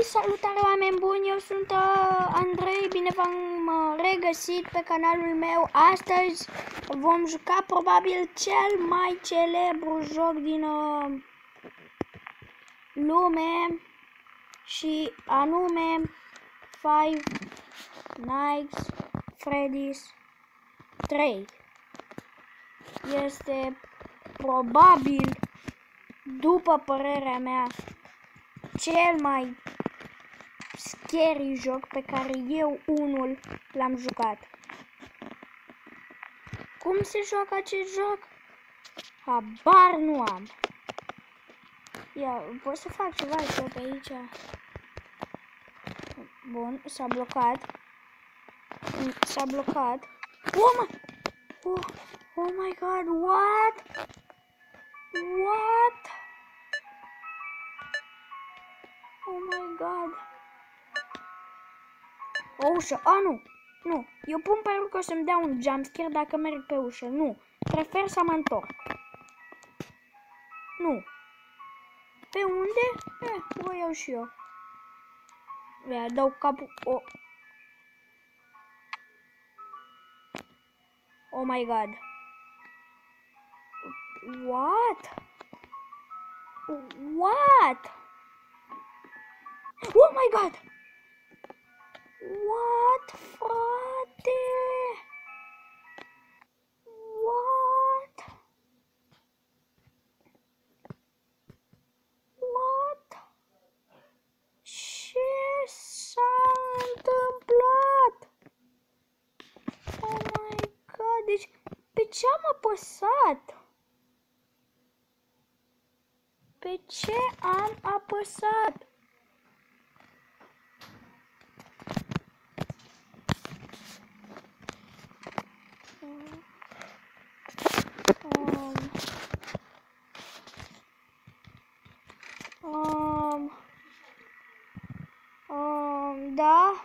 Salutare oameni buni, eu sunt Andrei, bine v-am regăsit pe canalul meu. Astăzi vom juca probabil cel mai celebru joc din lume și anume Five Nights Freddy's 3. Este probabil, după părerea mea, cel mai scary joc pe care eu unul l-am jucat. Cum se joacă acest joc? Habar nu am. Ia, pot să fac ceva și eu pe aici. Bun, s-a blocat. S-a blocat. Oh my god, what? What? Oh my god. O ușă. Nu. Eu pun pe că o să-mi dea un jumpscare dacă merg pe ușă. Nu. Prefer să mă întorc. Nu. Pe unde? O iau și eu. Ia, dau capul. Oh my god. What? What? Oh my god! What, frate? What? What? Ce s-a întâmplat? Oh my god, deci pe ce am apăsat? Pe ce am apăsat? Da.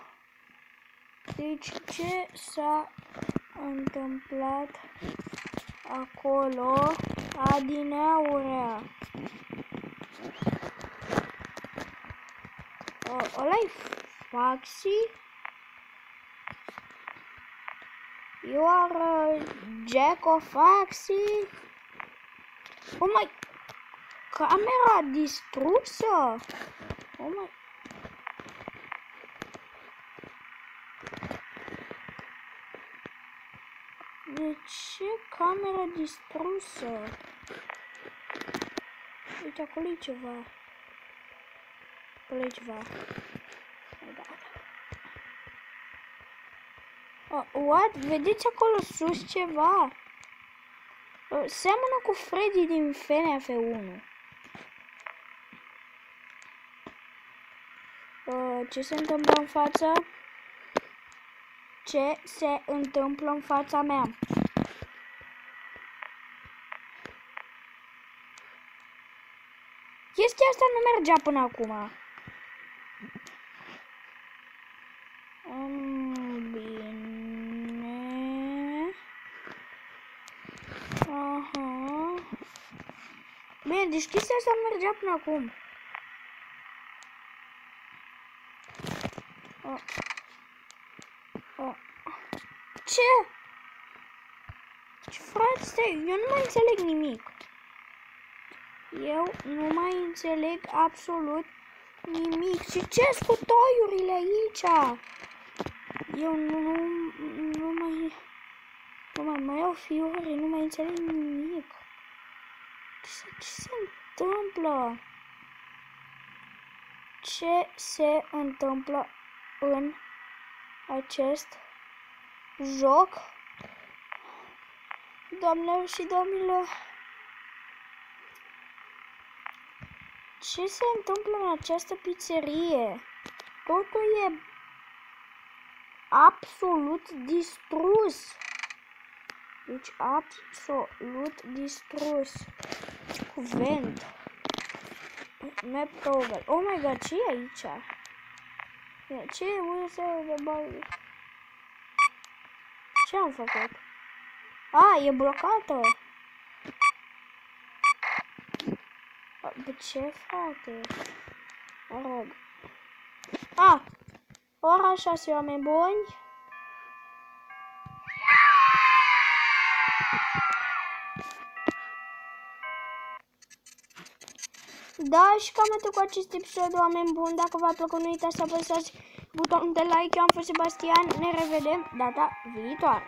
Deci ce s-a întâmplat acolo adineaurea? Ăla-i Foxy? You are Jack of Foxy? Oh my... Camera distrusă? Oh my... De ce camera distrusă? Uite, acolo e ceva. Acolo e ceva. What? Vedeți acolo sus ceva? Seamănă cu Freddy din FNAF1. Ce se întâmplă în față? Ce se întâmplă în fața mea? Chestia asta nu mergea până acum. Bine. Aha. Bine, deci chestia asta nu mergea până acum. Ce? Frate, stai, eu nu mai înțeleg nimic. Eu nu mai înțeleg absolut nimic. Și ce sunt cu toiurile aici? Eu nu mai au fiore, nu mai înțeleg nimic. Ce se întâmplă? Ce se întâmplă în acest joc? Doamnelor și domnilor, ce se întâmplă în această pizzerie? Totul e absolut distrus. Deci absolut distrus. Cuvânt. Map over. Oh my god, ce e aici? Ce e de bani? Ce am făcut? E blocată. De ce, frate? Mă rog. Ora 6, oameni buni. Da, și cam atât cu acest episod, oameni buni. Dacă v-a plăcut, nu uitați să apăsați butonul de like. Eu am fost Sebastian. Ne revedem data viitoare.